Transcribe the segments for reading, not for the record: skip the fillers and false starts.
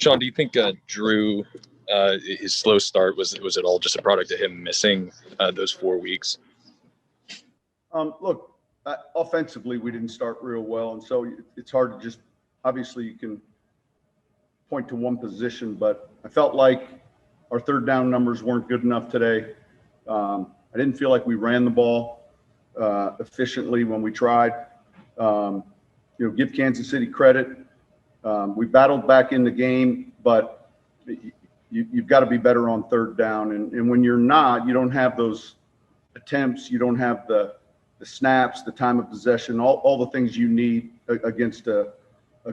Sean, do you think Drew, his slow start, was it all just a product of him missing those 4 weeks? Look, offensively, we didn't start real well, and so it's hard to just – obviously you can point to one position, but I felt like our third down numbers weren't good enough today. I didn't feel like we ran the ball efficiently when we tried. Give Kansas City credit. We battled back in the game, but you've got to be better on third down. And when you're not, you don't have those attempts. You don't have the snaps, the time of possession, all the things you need against a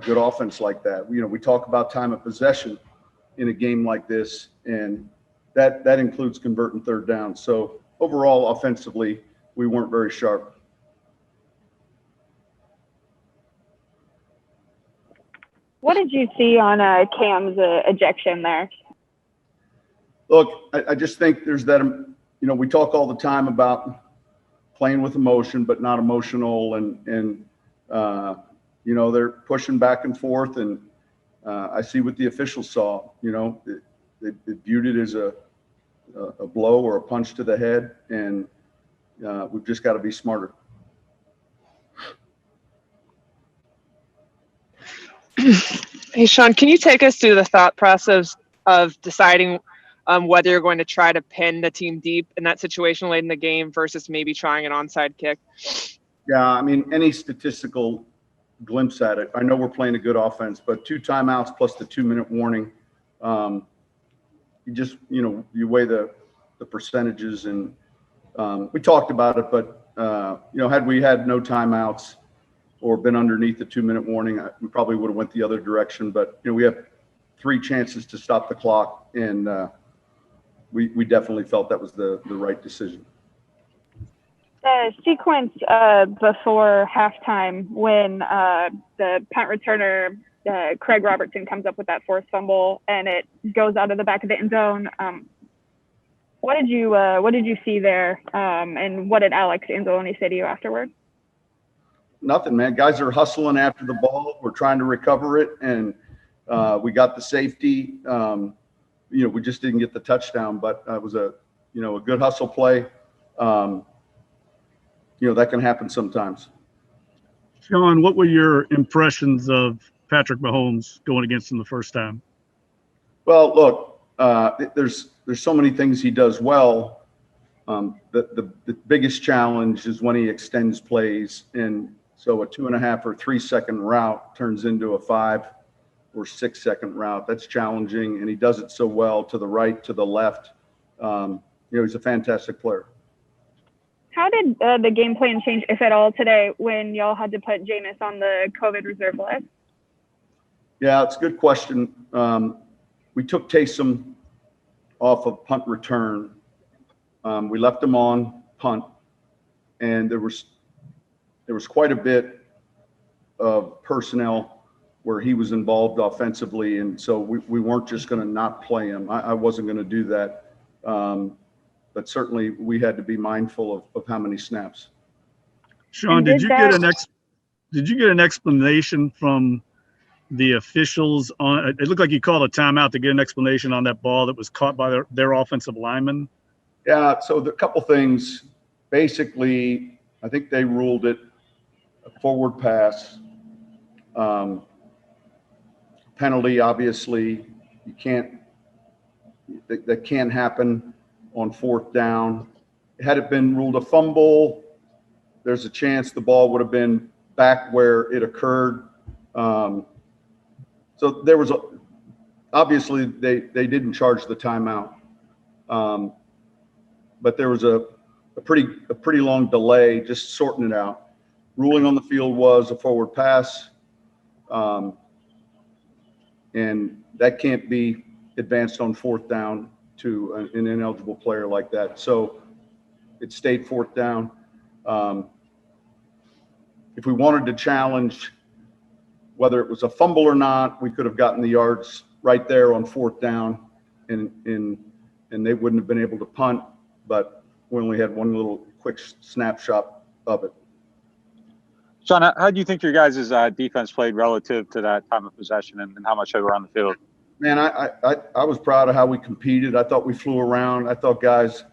good offense like that. We talk about time of possession in a game like this, and that includes converting third down. So overall, offensively, we weren't very sharp. What did you see on Cam's ejection there? Look, I just think there's that, we talk all the time about playing with emotion, but not emotional. And they're pushing back and forth. And I see what the officials saw. They viewed it as a blow or a punch to the head. And we've just got to be smarter. Hey, Sean, can you take us through the thought process of deciding whether you're going to try to pin the team deep in that situation late in the game versus maybe trying an onside kick? Yeah, I mean, any statistical glimpse at it. I know we're playing a good offense, but 2 timeouts plus the 2-minute warning. You just, you weigh the percentages, and we talked about it, but, had we had no timeouts or been underneath the 2-minute warning, we probably would have went the other direction. But, we have 3 chances to stop the clock, and we definitely felt that was the right decision. The sequence before halftime when the punt returner, Craig Robertson, comes up with that forced fumble and it goes out of the back of the end zone. What did you see there, and what did Alex Anzalone say to you afterward? Nothing, man. Guys are hustling after the ball. We're trying to recover it, and we got the safety. We just didn't get the touchdown, but it was a good hustle play. That can happen sometimes. Sean, what were your impressions of Patrick Mahomes going against him the first time? Well, look, there's so many things he does well. The biggest challenge is when he extends plays, and so a 2.5 or 3 second route turns into a 5 or 6 second route. That's challenging, and he does it so well to the right, to the left. He's a fantastic player. How did the game plan change, if at all, today when y'all had to put Jameis on the COVID reserve list? Yeah, it's a good question. We took Taysom off of punt return. We left him on punt, and there was quite a bit of personnel where he was involved offensively, and so we weren't just going to not play him. I wasn't going to do that. But certainly we had to be mindful of how many snaps. Sean, did you get an explanation from the officials on it? Looked like you called a timeout to get an explanation on that ball that was caught by their offensive lineman. Yeah, so a couple things. Basically, I think they ruled it a forward pass. Penalty, obviously, that can't happen on 4th down. Had it been ruled a fumble, there's a chance the ball would have been back where it occurred. So there was obviously they didn't charge the timeout, but there was a pretty long delay just sorting it out. Ruling on the field was a forward pass, and that can't be advanced on 4th down to an ineligible player like that. So it stayed 4th down. If we wanted to challenge whether it was a fumble or not, we could have gotten the yards right there on 4th down, and they wouldn't have been able to punt, but we only had one little quick snapshot of it. Sean, how do you think your guys' defense played relative to that time of possession and how much they were on the field? Man, I was proud of how we competed. I thought we flew around. I thought guys,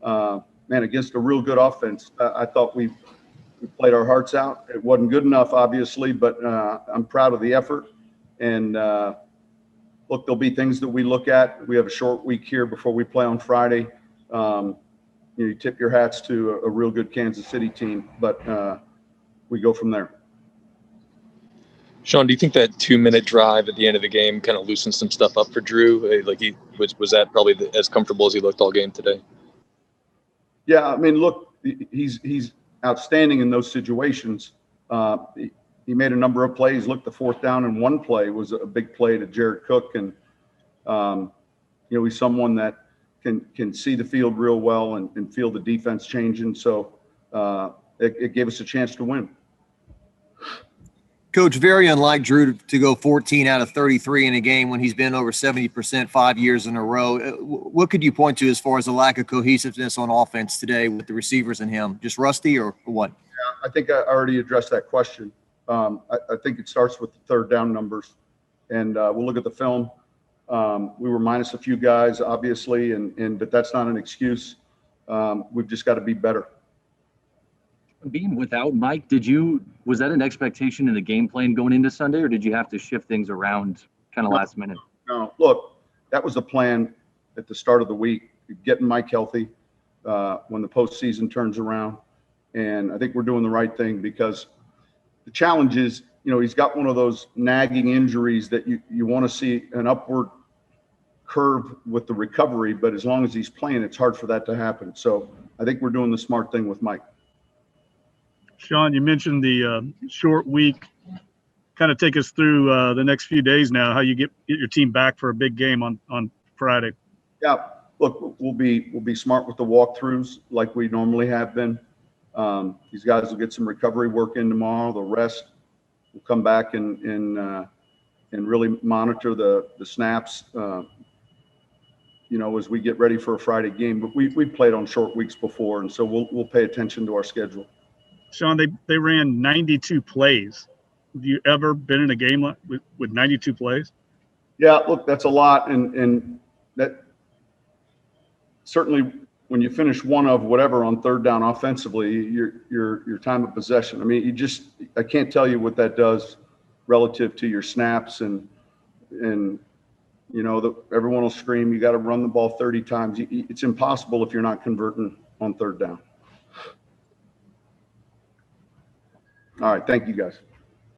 man, against a real good offense, I thought we played our hearts out. It wasn't good enough, obviously, but I'm proud of the effort. And look, there'll be things that we look at. We have a short week here before we play on Friday. You tip your hats to a real good Kansas City team, but we go from there. Sean, do you think that 2-minute drive at the end of the game kind of loosened some stuff up for Drew? Like was that probably as comfortable as he looked all game today? Yeah, I mean, look, he's outstanding in those situations. He made a number of plays. Look, the 4th down and 1 play was a big play to Jared Cook, and he's someone that can see the field real well and feel the defense changing. So it gave us a chance to win. Coach, very unlike Drew to go 14 out of 33 in a game when he's been over 70% 5 years in a row. What could you point to as far as the lack of cohesiveness on offense today with the receivers and him? Just rusty or what? Yeah, I think I already addressed that question. I think it starts with the 3rd down numbers, and we'll look at the film. We were minus a few guys, obviously, but that's not an excuse. We've just got to be better. Being without Mike, was that an expectation in the game plan going into Sunday, or did you have to shift things around kind of last minute? No, look, that was the plan at the start of the week, getting Mike healthy when the postseason turns around. And I think we're doing the right thing, because the challenge is, he's got one of those nagging injuries that you want to see an upward curve with the recovery, but as long as he's playing, it's hard for that to happen. So I think we're doing the smart thing with Mike. Sean, you mentioned the short week. Kind of take us through the next few days now, how you get your team back for a big game on Friday. Yeah, look, we'll be smart with the walkthroughs like we normally have been. These guys will get some recovery work in tomorrow. The rest will come back and really monitor the snaps, as we get ready for a Friday game. But we played on short weeks before, and so we'll pay attention to our schedule. Sean, they ran 92 plays. Have you ever been in a game with 92 plays? Yeah, look, that's a lot, and that certainly when you finish one of whatever on 3rd down offensively, your time of possession. I mean, I can't tell you what that does relative to your snaps, and everyone will scream, you got to run the ball 30 times. It's impossible if you're not converting on 3rd down. All right, thank you guys.